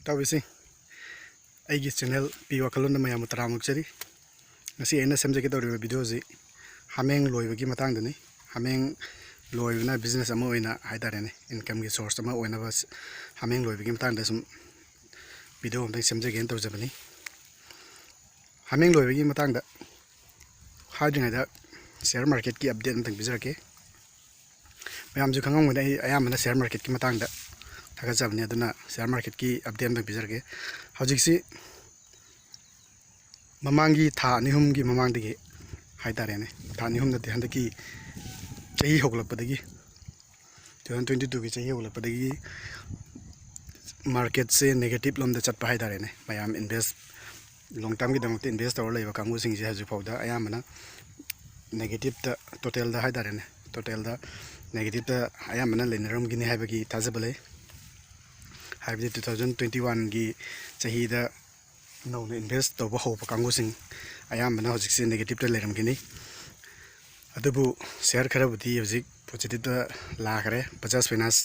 Tawisi eigi channel pi wakhallon mayam taramuk chari ngasi aina semjage tawriba video ji hameng loibagi matangdani hameng loibna business ama oina haidarene income gi source ama oina bas hameng loibagi matangda sum video amtang semjage en tawjabani hameng loibagi matangda haidringaida share market ki update amtang bizarake mayam ju khangam ngada ayamana share market ki matangda thagajabani aduna share market ki update amtang bizarake hojiksi mamangi tha nihum gi mamang digi haidarene tha nihum da handaki chahi hoglappadagi 2022 gi chahi hoglappadagi market se negative lom da chatpa haidarene mayam invest long term gi damte invest tawar laiba kangu sing ji haju fawda ayamana negative da total da haidarene total da negative da ayamana lenaram gi ne haibagi thajabale haibdi 2021 gi chahi da no invest to ho pa kangu sing ayamana hojik se negative da leram gini adubu share khara budi hojik positive da la khare 50 finance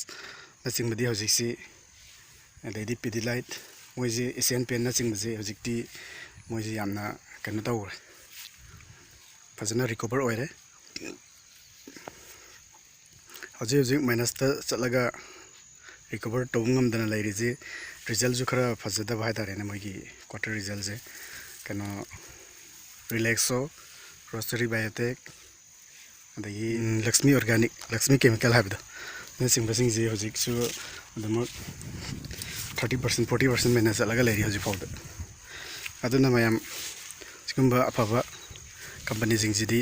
na sing budi hojik si lady pd light moji asian pen na sing bji hojik ti moji yamna kanu tawre fazana recover oire hojik minus ta chalaga recover to ngamdana lairiji result ju khara fazada bhai dare na mogi quarter result je kano relaxo grocery biotech adagi lakshmi organic lakshmi chemical habda na sing je hojik su adama 30% 40% mena chalaga lairi hojik fawda aduna mayam sikumba afaba company sing jidi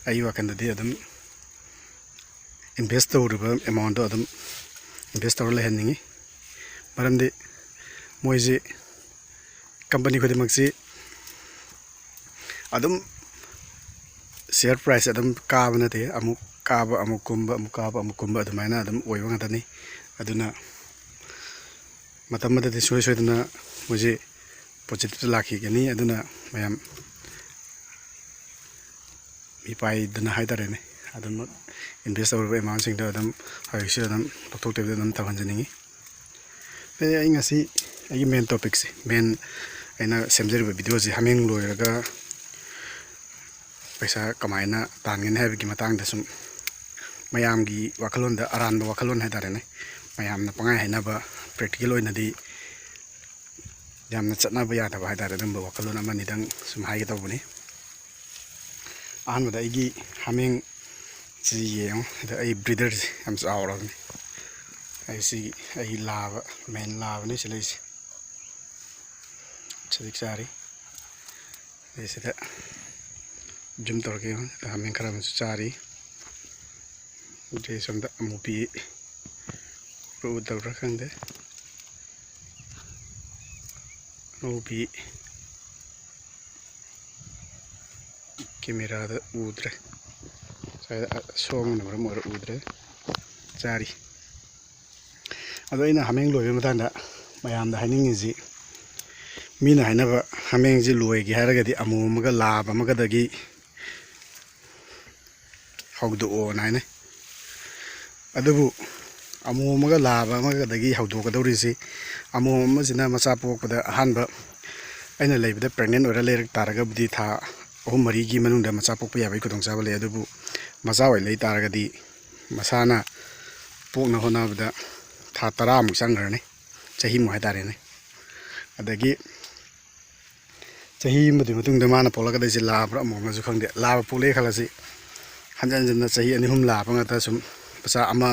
ayi wakandadi adam invest tawriba amount do adam invest tawr lehanningi maramde moise company khodimaksi adam share price adam kabanate amuk kaba amukumba adamaina adam oiba ngatani aduna matamada de soy soyduna moise positive lakhi gani aduna mayam ipai dana haidarene adam invest over amount sing da adam haisi adam tok tebe adam tawanjani ai ngasi ai main topic se main aina semjeriba video ji hameng loiraga paisa kamaina tangin haibigi matangda sum mayam gi wakhallon da aranba wakhallon haidarene mayam na pangai hainaba practical oinadi yamna chatnaba yadaba haidare damba wakhallon amani dang sum haige tawbani ahanbada aigi hameng ji yeng da ai breeder am awrani ai si ai lava main lava ni silis chadik sari ese da jum torke hameng khara mu chari ute somda amupi ro dawra khande amupi camera da udre saya song na mara udre chari ado ina hameng loibe matanda mayam da haning ji mina hainaba hameng ji loigi haragadi amumaga laba magadagi hawdo naine adubu amumaga laba magadagi hawdo kadawrisi amuma jina macha pokpada ahanba aina leibida pregnant ora lerak taraga budi tha ahum mari gi manungda macha pokpa yabai kudong chabale adubu macha oi lei taragadi masana pokna honabda tha 10 muk sangrane chahi mu haidarene adagi chahi madu matungda mana polaga dai labra amoma ju khangde laba pole khalasi hanjanjanna chahi ani hum laba ngata sum pasa ama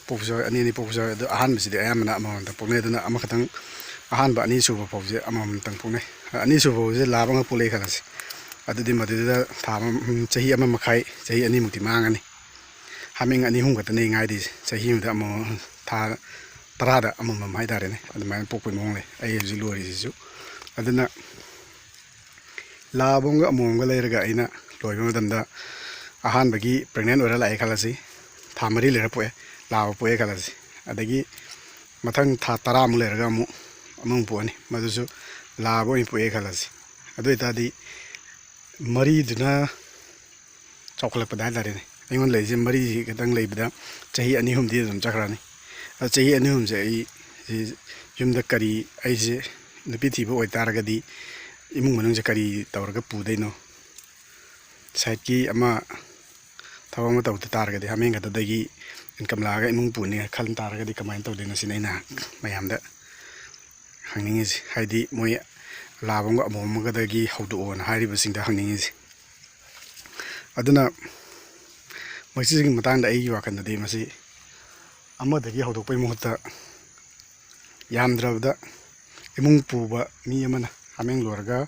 pokso ani pokso adu ahan bisidi ayamana amawanta pokne duna ama khatang ahan ba ani suba pokje amam tang pokne ani suba je laba nga pole khalasi adudi madida thama chahi ama makhai chahi ani mukti mangani hameng ani hum gatane ngai di chahi mda amo tha tarada amam haidarene adumai pokpoi mongle ai ji lori jisu aduna labonga amonga leiraga aina loiba madamda ahan bagi pregnant ora lai khalasi tha mari lera poe laba poe khalasi adagi mathang tha 10 mu leraga mu amung poani madusu labo in poe khalasi adu itadi mari duna chocolate pada darene aingon leije mari katang leibda chahi ani hum di dum chakrani chahi ani hum je ꯌꯨꯝꯗ ꯀꯔꯤ ꯑꯩꯁꯦ ꯅꯨꯄꯤ ꯊꯤꯕ ꯑꯣꯏꯇꯥꯔꯒꯗꯤ ꯏꯃꯨꯡ ꯃꯅꯨꯡꯁꯦ ꯀꯔꯤ ꯇꯧꯔꯒ ꯄꯨꯗꯣꯏꯅꯣ ꯁꯥꯏꯠꯀꯤ ꯑꯃ ꯊꯕꯛ ꯑꯃ ꯇꯧꯗ ꯇꯥꯔꯒꯗꯤ ꯍꯥꯃꯦꯡ ꯈꯛꯇꯗꯒꯤ ꯏꯟꯀꯝ ꯂꯥꯛꯑꯒ ꯏꯃꯨꯡ ꯄꯨꯅꯤ ꯈꯟ ꯇꯥꯔꯒꯗꯤ ꯀꯃꯥꯏꯅ ꯇꯧꯗꯣꯏꯅꯣ ꯁꯤꯅ ꯑꯩꯅ ꯃꯌꯥꯝꯗ ꯍꯪꯅꯤꯡꯉꯤꯁꯦ ꯍꯥꯏꯗꯤ ꯃꯣꯏ ꯂꯥꯕ ꯑꯃꯒ ꯑꯃꯣꯝ ꯑꯃꯒꯗꯒꯤ ꯍꯧꯗꯣꯛꯑꯣꯅ ꯍꯥꯏꯔꯤꯕꯁꯤꯡꯗ ꯍꯪꯅꯤꯡꯉꯤꯁꯦ ꯑꯗꯨꯅ ꯃꯁꯤꯒꯤ ꯃꯇꯥꯡꯗ ꯑꯩꯒꯤ ꯋꯥꯈꯜꯗꯗꯤ ꯃꯁꯤ ꯑꯃꯗꯒꯤ ꯍꯧꯗꯣꯛꯄꯩ ꯃꯍꯨꯠꯇ ꯌꯥꯝꯗ꯭ꯔꯕꯗ ꯏꯃꯨꯡ ꯄꯨꯕ ꯃꯤ ꯑꯃꯅ ꯍꯥꯃꯦꯡ ꯂꯣꯏꯔꯒ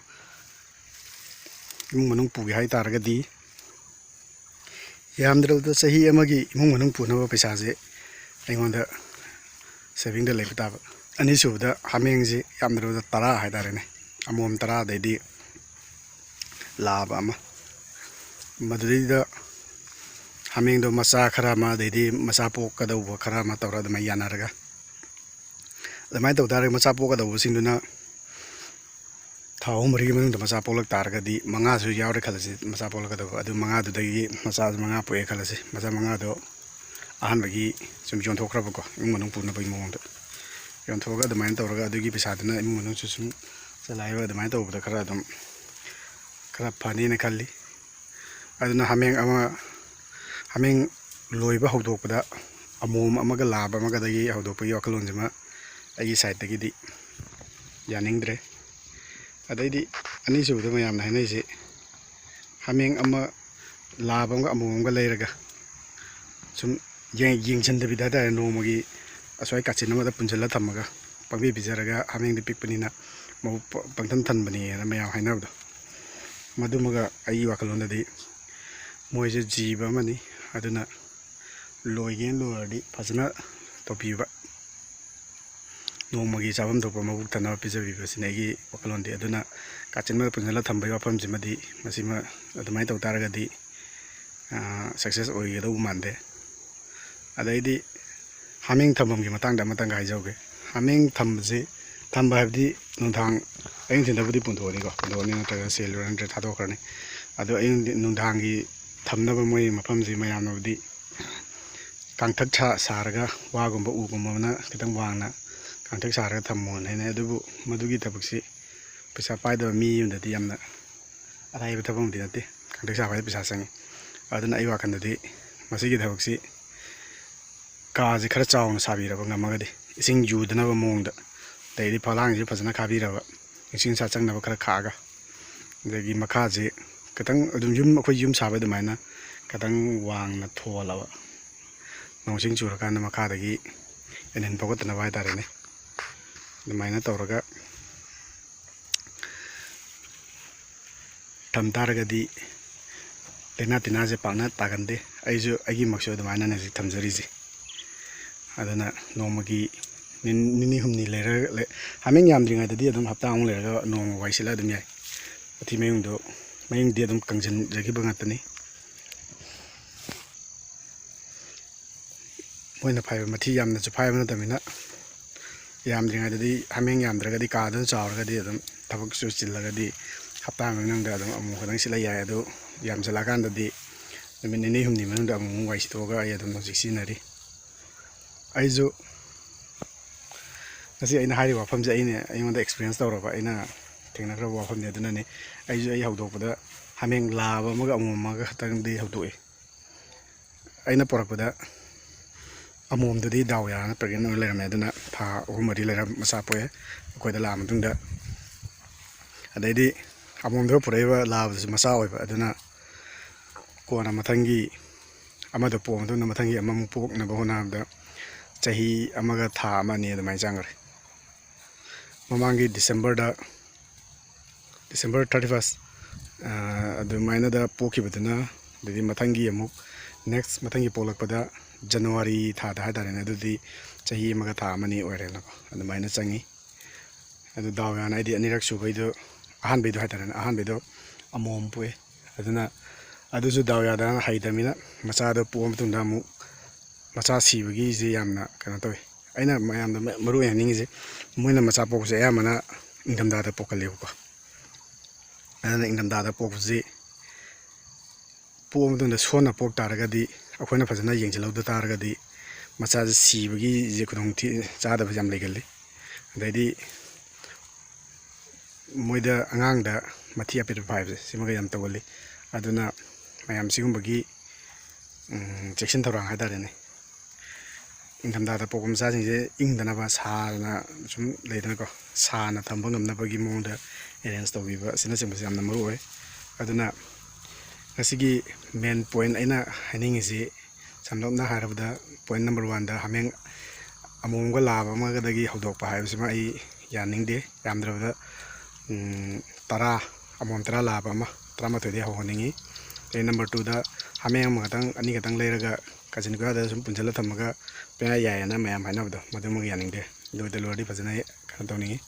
ꯏꯃꯨꯡ ꯃꯅꯨꯡ ꯄꯨꯒꯦ ꯍꯥꯏꯇꯥꯔꯒꯗꯤ ꯌꯥꯝꯗ꯭ꯔꯕꯗ ꯆꯍꯤ ꯑꯃꯒꯤ ꯏꯃꯨꯡ ꯃꯅꯨꯡ ꯄꯨꯅꯕ ꯄꯩꯁꯥꯁꯦ ꯑꯩꯉꯣꯟꯗ ꯁꯦꯚꯤꯡꯗ ꯂꯩꯕ ꯇꯥꯕ ꯑꯅꯤꯁꯨꯕꯗ ꯍꯥꯃꯦꯡꯁꯦ ꯌꯥꯝꯗ꯭ꯔꯕꯗ 10 ꯍꯥꯏꯇꯥꯔꯦꯅꯦ ꯑꯃꯣꯝ 10 ꯑꯗꯩꯗꯤ ꯂꯥꯕ ꯑꯃ ꯃꯗꯨꯗꯩꯗ ꯍꯥꯃꯦꯡꯗꯣ ꯃꯆꯥ ꯈꯔ ꯑꯃ ꯑꯗꯩꯗꯤ ꯃꯆꯥ ꯄꯣꯛꯀꯗꯧꯕ ꯈꯔ ꯑꯃ ꯇꯧꯔꯒ ꯑꯗꯨꯃꯥꯏꯅ ꯌꯥꯅꯔꯒ ꯑꯗꯨꯃꯥꯏꯅ ꯇꯧ ꯇꯥꯔꯒꯗꯤ ꯃꯆꯥ ꯄꯣꯛꯀꯗꯧꯕꯁꯤꯡꯗꯨꯅ ꯊꯥ 3-4ꯒꯤ ꯃꯅꯨꯡꯗ ꯃꯆꯥ ꯄꯣꯛꯂꯛ ꯇꯥꯔꯒꯗꯤ 5ꯁꯨ ꯌꯥꯎꯔꯦꯈꯜꯂꯁꯤ ꯃꯆꯥ ꯄꯣꯛꯂꯛꯀꯗꯧꯕ ꯑꯗꯨ 5ꯗꯨꯗꯒꯤ ꯃꯆꯥꯁꯨ 5 ꯄꯣꯛꯑꯦ ꯈꯜꯂꯁꯤ ꯃꯆꯥ 5ꯗꯣ ꯑꯍꯥꯟꯕꯒꯤ ꯁꯨꯝ ꯌꯣꯟꯊꯣꯛꯈ꯭ꯔꯕꯀꯣ ꯏꯃꯨꯡ ꯃꯅꯨꯡ ꯄꯨꯅꯕꯒꯤ ꯃꯑꯣꯡꯗ ꯌꯣꯟꯊꯣꯛꯑꯒ ꯑꯗꯨꯃꯥꯏꯅ ꯇꯧꯔꯒ ꯑꯗꯨꯒꯤ ꯄꯩꯁꯥꯗꯨꯅ ꯏꯃꯨꯡ ꯃꯅꯨꯡꯁꯨ ꯁꯨꯝ ꯆꯂꯥꯏꯕ ꯑꯗꯨꯃꯥꯏꯅ ꯇꯧꯕꯗ ꯈꯔ ꯐꯅꯤꯅ ꯈꯜꯂꯤ ꯑꯗꯨꯅ ꯍꯥꯃꯦꯡ ꯂꯣꯏꯕ ꯍꯧꯗꯣꯛꯄꯗ ꯑꯃꯣꯝ ꯑꯃꯒ ꯂꯥꯕ ꯑꯃꯒꯗꯒꯤ ꯍꯧꯗꯣꯛꯄꯒꯤ ꯋꯥꯈꯜꯂꯣꯟꯁꯤꯃ ꯑꯩꯒꯤ ꯁꯥꯏꯠꯇꯒꯤꯗꯤ ꯌꯥꯅꯤꯡꯗ꯭ꯔꯦ ꯑꯗꯩꯗꯤ ꯑꯅꯤꯁꯨꯕꯗ ꯃꯌꯥꯝꯅ ꯍꯥꯏꯅꯔꯤꯁꯦ ꯍꯥꯃꯦꯡ ꯑꯃ ꯂꯥꯕ ꯑꯃꯒ ꯑꯃꯣꯝ ꯑꯃꯒ ꯂꯩꯔꯒ ꯁꯨꯝ ꯌꯦꯡꯁꯤꯟꯗꯕꯤꯗ ꯍꯥꯏꯇꯥꯔꯦ ꯅꯣꯡꯃꯒꯤ ꯑꯁ꯭ꯋꯥꯏ ꯀꯥꯆꯤꯟ ꯑꯃꯗ ꯄꯨꯟꯁꯤꯜꯂ ꯊꯝꯃꯒ ꯄꯪꯄꯤ ꯄꯤꯖꯔꯒ ꯍꯥꯃꯦꯡꯗꯤ ꯄꯤꯛꯄꯅꯤꯅ ꯃꯕꯨꯛ ꯄꯪꯊꯟ ꯊꯟꯕꯅꯦꯅ ꯃꯌꯥꯝ ꯍꯥꯏꯅꯕꯗꯣ ꯃꯗꯨꯃꯒ ꯑꯩꯒꯤ ꯋꯥꯈꯜꯂꯣꯟꯗꯗꯤ ꯃꯣꯏꯁꯦ ꯖꯤꯕ ꯑꯃꯅꯤ ꯑꯗꯨꯅ ꯂꯣꯏꯒꯦꯅ ꯂꯣꯏꯔꯗꯤ ꯐꯖꯅ ꯇꯧꯕꯤꯕ ꯅꯣꯡꯃꯒꯤ ꯆꯥꯐꯝ ꯊꯣꯛꯄ ꯃꯕꯨꯛ ꯊꯟꯅꯕ ꯄꯤꯖꯕꯤꯕꯁꯤꯅ ꯑꯩꯒꯤ ꯋꯥꯈꯜꯂꯣꯟꯗꯤ ꯑꯗꯨꯅ ꯀꯥꯆꯤꯟ ꯑꯃꯗ ꯄꯨꯟꯁꯤꯜꯂ ꯊꯝꯕꯒꯤ ꯋꯥꯐꯝꯁꯤꯃꯗꯤ ꯃꯁꯤꯃ ꯑꯗꯨꯃꯥꯏꯅ ꯇꯧ ꯇꯥꯔꯒꯗꯤ ꯁꯛꯁꯦꯁ ꯑꯣꯏꯒꯗꯧꯕ ꯃꯥꯟꯗꯦ ꯑꯗꯩꯗꯤ ꯍꯥꯃꯦꯡ ꯊꯝꯐꯝꯒꯤ ꯃꯇꯥꯡꯗ ꯑꯃꯇꯪꯒ ꯍꯥꯏꯖꯧꯒꯦ ꯍꯥꯃꯦꯡ ꯊꯝꯕ ꯍꯥꯏꯕꯗꯤ ꯅꯨꯡꯗꯥꯡ ꯑꯌꯨꯛ ꯅꯨꯡꯊꯤꯟꯗꯕꯨꯗꯤ ꯄꯨꯊꯣꯛꯑꯅꯤ ꯅꯠꯇ꯭ꯔꯒ ꯁꯦꯜꯂꯨꯔ ꯅꯠꯇ꯭ꯔꯒ ꯊꯥꯗꯣꯛꯈ꯭ꯔꯅꯤ ꯑꯗꯣ ꯅꯨꯡꯗꯥꯡꯒꯤ ꯊꯝꯅꯕ ꯃꯣꯏ ꯃꯐꯝꯁꯤ ꯃꯌꯥꯝꯅꯕꯨꯗꯤ ꯀꯥꯡꯊꯛ ꯁꯥꯔꯒ ꯋꯥꯒꯨꯝꯕ ꯎꯒꯨꯝꯕꯅ ꯈꯤꯇꯪ ꯋꯥꯡꯅ ꯀꯥꯡꯊꯛ ꯁꯥꯔꯒ ꯊꯝꯃꯣꯅ ꯍꯥꯏꯅꯩ ꯑꯗꯨꯕꯨ ꯃꯗꯨꯒꯤ ꯊꯕꯛꯁꯤ ꯄꯩꯁా ꯄꯥꯏꯗꯕ ꯃꯤ ꯑꯃꯗꯗꯤ ꯌꯥꯝꯅ ꯑꯔꯥꯏꯕ ꯊꯕꯛ ꯑꯃꯗꯤ ꯅꯠꯇꯦ ꯀꯥꯡꯊꯛ ꯁꯥꯕ ꯍꯥꯏꯕ ꯄꯩꯁꯥ ꯆꯪꯉꯤ ꯑꯗꯨꯅ ꯑꯩ ꯋꯥꯈꯜꯗꯗꯤ ꯃꯁꯤꯒꯤ ꯊꯕꯛꯁꯤ ꯀꯥꯁꯤ ꯈꯔ ꯆꯥꯎꯅ ꯁꯥꯕꯤꯔꯕ ꯉꯝꯃꯒꯗꯤ ꯏꯁꯤꯡ ꯌꯨꯗꯅꯕ ꯃꯑꯣꯡꯗ ꯑꯗꯩꯗꯤ ꯐꯛꯂꯥꯡꯁꯤ ꯐꯖꯅ ꯈꯥꯕꯤꯔꯕ ꯏꯁꯤꯡ ꯅꯨꯡꯁꯥ ꯆꯪꯅꯕ ꯈꯔ ꯈꯥꯛꯑꯒ ꯑꯗꯒꯤ ꯃꯈꯥꯁꯤ ꯈꯤꯇꯪ ꯑꯗꯨꯝ ꯑꯩꯈꯣꯏ ꯌꯨꯝ ꯁꯥꯕ ꯑꯗꯨꯃꯥꯏꯅ ꯈꯤꯇꯪ ꯋꯥꯡꯅ ꯊꯣꯜꯂꯕ ꯅꯣꯡꯁꯤꯡ ꯆꯨꯔꯀꯥꯟꯗ ꯃꯈꯥꯗꯒꯤ ꯏꯟꯍꯟ ꯐꯥꯎꯒꯠꯇꯅꯕ ꯍꯥꯏꯇꯥꯔꯦꯅꯦ ꯑꯗꯨꯃꯥꯏꯅ ꯇꯧꯔꯒ ꯊꯝ ꯇꯥꯔꯒꯗꯤ ꯂꯩꯅꯥ ꯇꯤꯟꯅꯥꯁꯦ ꯄꯥꯛꯅ ꯇꯥꯒꯟꯗꯦ ꯑꯩꯒꯤꯃꯛꯁꯨ ꯑꯗꯨꯃꯥꯏꯅꯅꯦ ꯍꯧꯖꯤꯛ ꯊꯝꯖꯔꯤꯁꯦ ꯑꯗꯨꯅ ꯅꯣꯡꯃꯒꯤ ꯅꯤꯅꯤ ꯍꯨꯝꯅꯤ ꯂꯩꯔꯒ ꯍꯥꯃꯦꯡ ꯌꯥꯝꯗ꯭ꯔꯤꯉꯩꯗꯗꯤ ꯑꯗꯨꯝ ꯍꯞꯇꯥ ꯑꯃꯨꯛ ꯂꯩꯔꯒ ꯅꯣꯡꯃ ꯋꯥꯏ ꯁꯤꯠꯂ ꯑꯗꯨꯝ ꯌꯥꯏ ꯃꯊꯤ ꯃꯌꯨꯡꯗꯤ ꯑꯗꯨꯝ ꯀꯪꯁꯤꯟꯖꯈꯤꯕ ꯉꯥꯛꯇꯅꯤ ꯃꯣꯏꯅ ꯐꯥꯏꯕ ꯃꯊꯤ ꯌꯥꯝꯅꯁꯨ ꯐꯥꯏꯕ ꯅꯠꯇꯕꯅꯤ나 ꯌꯥꯝꯗ꯭ꯔꯤꯉꯩꯗꯗꯤ ꯍꯥꯃꯦꯡ ꯌꯥꯝꯗ꯭ꯔꯒꯗꯤ ꯀꯥꯗꯨ ꯆꯥꯎꯔꯒꯗꯤ ꯑꯗꯨꯝ ꯊꯕꯛꯁꯨ ꯆꯤꯜꯂꯒꯗꯤ ꯍꯞꯇꯥ ꯑꯃꯒꯤ ꯃꯅꯨꯡꯗ ꯑꯗꯨꯝ ꯑꯃꯨꯛ ꯈꯛꯇꯪ ꯁꯤꯠꯂ ꯌꯥꯏ ꯑꯗꯨ ꯌꯥꯝꯁꯤꯜꯂꯛꯑꯀꯥꯟꯗꯗꯤ ꯅꯨꯃꯤꯠ ꯅꯤꯅꯤ ꯍꯨꯝꯅꯤ ꯃꯅꯨꯡꯗ ꯑꯃꯨꯛ ꯋꯥꯏ ꯁꯤꯠꯇꯣꯛꯑꯒ ꯑꯩ ꯑꯗꯨꯝ ꯍꯧꯖꯤꯛ ꯁꯤꯖꯤꯟꯅꯔꯤ ꯑꯩꯁꯨ ꯉꯁꯤ ꯑꯩꯅ ꯍꯥꯏꯔꯤꯕ ꯋꯥꯐꯝꯁꯦ ꯑꯩꯉꯣꯟꯗ ꯑꯦꯛꯁꯄꯤꯔꯤꯌꯦꯟꯁ ꯇꯧꯔꯕ ꯑꯩꯅ ꯊꯦꯡꯅꯈ꯭ꯔꯕ ꯋꯥꯐꯝꯅꯤ ꯑꯗꯨꯅꯅꯤ ꯑꯩ ꯍꯧꯗꯣꯛꯄꯗ ꯍꯥꯃꯦꯡ ꯂꯥꯕ ꯑꯃꯒ ꯑꯃꯣꯝ ꯑꯃꯒ ꯈꯛꯇꯪꯗꯤ ꯍꯧꯗꯣꯛꯏ ꯑꯩꯅ ꯄꯣꯔꯛꯄꯗ ꯑꯃꯣꯝꯗꯨꯗꯤ ꯗꯥꯎ ꯌꯥꯔꯅ ꯄ꯭ꯔꯦꯒꯅꯦꯟ ꯑꯣꯏꯅ ꯂꯩꯔꯝꯃꯦ ꯑꯗꯨꯅ ꯊꯥ 3-4 ꯂꯩꯔ ꯃꯆꯥ ꯄꯣꯛꯑꯦ ꯑꯩꯈꯣꯏꯗ ꯂꯥꯛꯑ ꯃꯇꯨꯡꯗ ꯑꯗꯩꯗꯤ ꯑꯃꯣꯝꯗꯨꯒ ꯄꯨꯔꯛꯏꯕ ꯂꯥꯕꯗꯨꯁꯨ ꯃꯆꯥ ꯑꯣꯏꯕ ꯑꯗꯨꯅ ꯀꯣꯟꯅ ꯃꯊꯪꯒꯤ ꯑꯃꯗ ꯄꯣꯛꯑ ꯃꯇꯨꯡꯗ ꯃꯊꯪꯒꯤ ꯑꯃꯃꯨꯛ ꯄꯣꯛꯅꯕ ꯍꯣꯠꯅꯕꯗ ꯆꯍꯤ 1ꯒ ꯊꯥ 1 ꯑꯅꯤ ꯑꯗꯨꯃꯥꯏꯅ ꯆꯪꯈ꯭ꯔꯦ ꯃꯃꯥꯡꯒꯤ ꯗꯤꯁꯦꯝꯕꯔ 31 ꯑꯗꯨꯃꯥꯏꯅꯗ ꯄꯣꯛꯈꯤꯕꯗꯨꯅ ꯑꯗꯩꯗꯤ ꯃꯊꯪꯒꯤ ꯄꯣꯛꯂꯛꯄꯗ ꯖꯅꯋꯥꯔꯤ ꯊꯥꯗ ꯍꯥꯏꯇꯥꯔꯦꯅꯦ ꯑꯗꯨꯗꯤ ꯆꯍꯤ 1ꯒ ꯊꯥ 1 ꯑꯅꯤ ꯑꯣꯏꯔꯦꯅꯀꯣ ꯑꯗꯨꯃꯥꯏꯅ ꯆꯪꯉꯤ ꯑꯗꯨ ꯗꯥꯎ ꯌꯥꯅ ꯑꯩꯗꯤ ꯑꯅꯤꯔꯛ ꯁꯨꯕꯩꯗꯣ ꯑꯍꯥꯟꯕꯩꯗꯣ ꯍꯥꯏꯇꯥꯔꯦꯅꯦ ꯑꯍꯥꯟꯕꯩꯗꯣ ꯑꯃꯣꯝ ꯄꯣꯛꯑꯦ ꯑꯗꯨꯅ ꯑꯗꯨꯁꯨ ꯗꯥꯎ ꯌꯥꯗꯅ ꯍꯩꯇꯕꯅꯤꯅ ꯃꯆꯥꯗꯣ ꯄꯣꯛꯑ ꯃꯇꯨꯡꯗ ꯑꯃꯨꯛ ꯃꯆꯥ ꯁꯤꯕꯒꯤꯁꯦ ꯌꯥꯝꯅ ꯀꯩꯅꯣ ꯇꯧꯋꯤ ꯑꯩꯅ ꯃꯌꯥꯝꯗ ꯃꯔꯨ ꯑꯣꯏꯅ ꯍꯥꯏꯅꯤꯡꯉꯤꯁꯦ ꯃꯣꯏꯅ ꯃꯆꯥ ꯄꯣꯛꯄꯁꯦ ꯑꯌꯥꯝꯕꯅ ꯏꯪꯊꯝꯊꯥꯗ ꯄꯣꯛꯀꯜꯂꯦꯕꯀꯣ ꯑꯗꯨꯅ ꯏꯪꯊꯝꯊꯥꯗ ꯄꯣꯛꯄꯁꯤ ꯄꯣꯛꯑ ꯃꯇꯨꯡꯗ ꯁꯣꯟꯅ ꯄꯣꯛ ꯇꯥꯔꯒꯗꯤ ꯑꯩꯈꯣꯏꯅ ꯐꯖꯅ ꯌꯦꯡꯁꯤꯜꯍꯧꯗ ꯇꯥꯔꯒꯗꯤ ꯃꯆꯥꯁꯦ ꯁꯤꯕꯒꯤꯁꯦ ꯆꯥꯗꯕꯁꯦ ꯌꯥꯝ ꯂꯩꯒꯜꯂꯤ ꯑꯗꯩꯗꯤ ꯃꯣꯏꯗ ꯑꯉꯥꯡꯗ ꯃꯊꯤ ꯑꯄꯦꯠꯄ ꯐꯥꯏꯕꯁꯦ ꯁꯤꯃꯒ ꯌꯥꯝ ꯇꯧꯒꯜꯂꯤ ꯑꯗꯨꯅ ꯃꯌꯥꯝ ꯁꯤꯒꯨꯝꯕꯒꯤ ꯆꯦꯛꯁꯤꯟ ꯊꯧꯔꯥꯡ ꯍꯥꯏꯇꯥꯔꯦꯅꯦ ꯏꯪꯊꯝꯊꯥꯗ ꯄꯣꯛꯄ ꯃꯆꯥꯁꯤꯡꯁꯦ ꯏꯪꯗꯅꯕ ꯁꯥꯅ ꯁꯨꯝ ꯂꯩꯗꯅꯀꯣ ꯁꯥꯅ ꯊꯝꯕ ꯉꯝꯅꯕꯒꯤ ꯃꯑꯣꯡꯗ ꯑꯦꯔꯦꯟꯖ ꯇꯧꯕꯤꯕ ꯑꯁꯤꯅꯆꯤꯡꯕꯁꯦ ꯌꯥꯝꯅ ꯃꯔꯨ ꯑꯣꯏ ꯑꯗꯨꯅ ꯉꯁꯤꯒꯤ ꯃꯦꯟ ꯄꯣꯏꯟ ꯑꯩꯅ ꯍꯥꯏꯅꯤꯡꯉꯤꯁꯤ ꯁꯝꯂꯞꯅ ꯍꯥꯏꯔꯕꯗ ꯄꯣꯏꯟ ꯅꯝꯕꯔ 1ꯗ ꯍꯥꯃꯦꯡ ꯑꯃꯣꯝꯒ ꯂꯥꯕ ꯑꯃꯒꯗꯒꯤ ꯍꯧꯗꯣꯛꯄ ꯍꯥꯏꯕꯁꯤꯃ ꯑꯩ ꯌꯥꯅꯤꯡꯗꯦ ꯌꯥꯝꯗ꯭ꯔꯕꯗ 10 ꯑꯃꯣꯝ 10 ꯂꯥꯕ ꯑꯃ 11ꯗꯒꯤ ꯍꯧꯍꯟꯅꯤꯡꯉꯤ ꯑꯗꯩ ꯅꯝꯕꯔ 2ꯗ ꯍꯥꯃꯦꯡ ꯑꯃꯈꯛꯇꯪ ꯑꯅꯤꯈꯛꯇꯪ ꯂꯩꯔꯒ ꯀꯥꯆꯤꯟ ꯀꯣꯏꯌꯥꯗ ꯁꯨꯝ ꯄꯨꯟꯁꯤꯜꯂ ꯊꯝꯃꯒ ꯄꯦꯡꯌꯥ ꯌꯥꯏꯌꯦꯅ ꯃꯌꯥꯝ ꯍꯥꯏꯅꯕꯗꯣ ꯃꯗꯨꯃꯛ ꯌꯥꯅꯤꯡꯗꯦ ꯂꯣꯏꯗ ꯂꯣꯏꯔꯗꯤ ꯐꯖꯅ ꯀꯩꯅꯣ ꯇꯧꯅꯤꯡꯉꯤ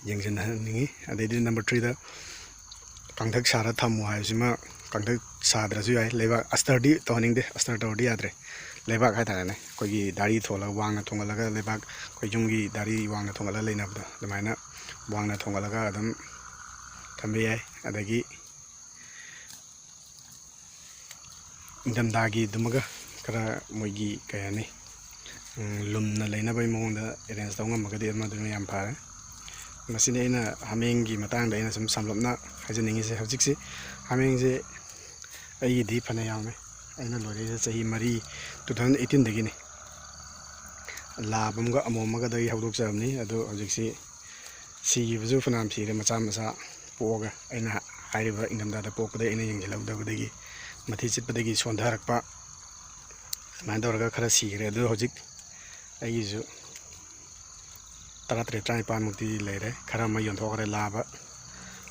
ꯌꯦꯡꯁꯤꯟꯍꯟꯅꯤꯡꯉꯤ ꯑꯗꯩꯗꯤ ꯅꯝꯕꯔ 3ꯗ ꯀꯥꯡꯊꯛ ꯁꯥꯔ ꯊꯝꯃꯨ ꯍꯥꯏꯕꯁꯤꯃ ꯀꯥꯡꯊꯛ ꯁꯥꯗ꯭ꯔꯁꯨ ꯌꯥꯏ ꯂꯩꯕꯥꯛ ꯑꯁꯇꯔꯗꯤ ꯇꯧꯍꯟꯅꯤꯡꯗꯦ ꯑꯁꯇꯔ ꯇꯧꯔꯗꯤ ꯌꯥꯗ꯭ꯔꯦ ꯂꯩꯕꯥꯛ ꯍꯥꯏꯇꯥꯔꯦꯅꯦ ꯑꯩꯈꯣꯏꯒꯤ ꯗꯥꯔꯤ ꯊꯣꯜꯂꯒ ꯋꯥꯡꯅ ꯊꯣꯡꯒꯠꯂꯒ ꯂꯩꯕꯥꯛ ꯑꯩꯈꯣꯏ ꯌꯨꯝꯒꯤ ꯗꯥꯔꯤ ꯋꯥꯡꯅ ꯊꯣꯡꯒꯠꯂꯒ ꯂꯩꯅꯕꯗꯣ ꯑꯗꯨꯃꯥꯏꯅ ꯋꯥꯡꯅ ꯊꯣꯡꯒꯠꯂꯒ ꯑꯗꯨꯝ ꯊꯝꯕ ꯌꯥꯏ ꯑꯗꯒꯤ ꯏꯪꯊꯝꯊꯥꯒꯤꯗꯨꯃꯒ ꯈꯔ ꯃꯣꯏꯒꯤ ꯀꯩ ꯍꯥꯏꯅꯤ ꯂꯨꯝꯅ ꯂꯩꯅꯕꯒꯤ ꯃꯑꯣꯡꯗ ꯑꯦꯔꯦꯟꯖ ꯇꯧ ꯉꯝꯃꯒꯗꯤ ꯃꯗꯨꯅ ꯌꯥꯝ ꯐꯔꯦ ꯃꯁꯤꯅꯤ ꯑꯩꯅ ꯍꯥꯃꯦꯡꯒꯤ ꯃꯇꯥꯡꯗ ꯑꯩꯅ ꯁꯨꯝ ꯁꯝꯂꯞꯅ ꯍꯥꯏꯖꯅꯤꯡꯉꯤꯁꯦ ꯍꯧꯖꯤꯛꯁꯤ ꯍꯥꯃꯦꯡꯁꯦ ꯑꯩꯒꯤꯗꯤ ꯐꯅ ꯌꯥꯝꯃꯦ ꯑꯩꯅ ꯂꯣꯏꯔꯛꯏꯁꯦ ꯆꯍꯤ 2018ꯗꯒꯤꯅꯤ ꯂꯥꯕ ꯑꯃꯒ ꯑꯃꯣꯝ ꯑꯃꯒꯗꯒꯤ ꯍꯧꯗꯣꯛꯆꯕꯅꯤ ꯑꯗꯣ ꯍꯧꯖꯤꯛꯁꯤ ꯁꯤꯈꯤꯕꯁꯨ ꯐꯅꯌꯥꯝ ꯁꯤꯔꯦ ꯃꯆꯥ ꯄꯣꯛꯑꯒ ꯑꯩꯅ ꯍꯥꯏꯔꯤꯕ ꯏꯪꯊꯝꯊꯥꯗ ꯄꯣꯛꯄꯗꯒꯤ ꯑꯩꯅ ꯌꯦꯡꯁꯤꯜꯍꯧꯗꯕꯗꯒꯤ ꯃꯊꯤ ꯆꯤꯠꯄꯗꯒꯤ ꯁꯣꯟꯊꯔꯛꯄ ꯑꯗꯨꯃꯥꯏꯅ ꯇꯧꯔꯒ ꯈꯔ ꯁꯤꯈ꯭ꯔꯦ ꯑꯗꯨ ꯍꯧꯖꯤꯛ ꯑꯩꯒꯤꯁꯨ 18-19 ꯂꯩꯔꯦ ꯈꯔ ꯑꯃ ꯌꯣꯟꯊꯣꯛꯈ꯭ꯔꯦ ꯂꯥꯕ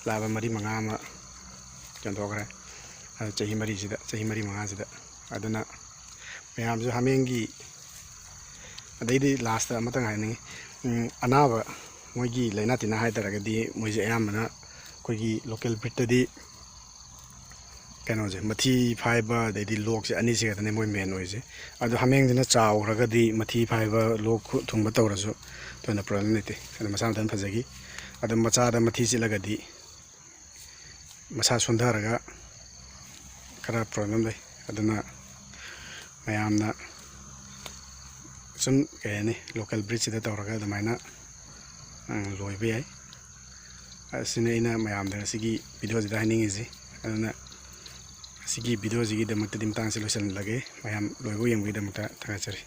4-5 ꯑꯃ ꯌꯣꯟꯊꯣꯛꯈ꯭ꯔꯦ ꯆꯍꯤ 4-5 ꯑꯗꯨꯅ ꯃꯌꯥꯝꯁꯨ ꯍꯥꯃꯦꯡꯒꯤ ꯑꯗꯩꯗꯤ ꯂꯥꯁꯇ ꯑꯃꯇꯪ ꯍꯥꯏꯅꯤꯡꯉꯤ ꯑꯅꯥꯕ ꯃꯣꯏꯒꯤ ꯂꯩꯅꯥ ꯇꯤꯟꯅꯥ ꯍꯥꯏꯇꯥꯔꯒꯗꯤ ꯃꯣꯏꯁꯦ ꯑꯌꯥꯝꯕꯅ ꯑꯩꯈꯣꯏꯒꯤ ꯂꯣꯀꯦꯜ ꯕ꯭ꯔꯤꯠꯇꯗꯤ ꯀꯩꯅꯣꯁꯦ ꯃꯊꯤ ꯐꯥꯏꯕ ꯑꯗꯩꯗꯤ ꯂꯣꯛꯁꯦ ꯑꯅꯤꯁꯤ ꯈꯛꯇꯅꯦ ꯃꯣꯏ ꯃꯦꯟ ꯑꯣꯏꯁꯦ ꯑꯗꯣ ꯍꯥꯃꯦꯡꯁꯤꯅ ꯆꯥꯎꯈ꯭ꯔꯒꯗꯤ ꯃꯊꯤ ꯐꯥꯏꯕ ꯂꯣꯛ ꯊꯨꯡꯕ ꯇꯧꯔꯁꯨ ꯊꯣꯏꯅ ꯄ꯭ꯔꯣꯕ꯭ꯂꯦꯝ ꯂꯩꯇꯦ ꯑꯗꯣ ꯃꯁꯥ ꯃꯊꯟ ꯐꯖꯈꯤ ꯑꯗꯣ ꯃꯆꯥꯗ ꯃꯊꯤ ꯆꯤꯠꯂꯒꯗꯤ ꯃꯁꯥ ꯁꯣꯟꯊꯔꯒ ꯈꯔ ꯄ꯭ꯔꯣꯕ꯭ꯂꯦꯝ ꯂꯩ ꯑꯗꯨꯅ ꯃꯌꯥꯝꯅ ꯁꯨꯝ ꯀꯩ ꯍꯥꯏꯅꯤ ꯂꯣꯀꯦꯜ ꯕ꯭ꯔꯤꯠꯁꯤꯗ ꯇꯧꯔꯒ ꯑꯗꯨꯃꯥꯏꯅ ꯂꯣꯏꯕ ꯌꯥꯏ ꯑꯁꯤꯅꯤ ꯑꯩꯅ ꯃꯌꯥꯝꯗ ꯉꯁꯤꯒꯤ ꯚꯤꯗꯤꯑꯣꯁꯤꯗ ꯍꯥꯏꯅꯤꯡꯉꯤꯁꯤ ꯑꯗꯨꯅ ꯁꯤꯒꯤ ꯚꯤꯗꯤꯑꯣꯁꯤꯒꯤꯗꯃꯛꯇꯗꯤ ꯃꯇꯥꯡꯁꯤ ꯂꯣꯏꯁꯤꯜꯂꯒꯦ ꯃꯌꯥꯝ ꯂꯣꯏꯕ ꯌꯦꯡꯕꯒꯤꯗꯃꯛꯇ ꯊꯥꯒꯠꯆꯔꯤ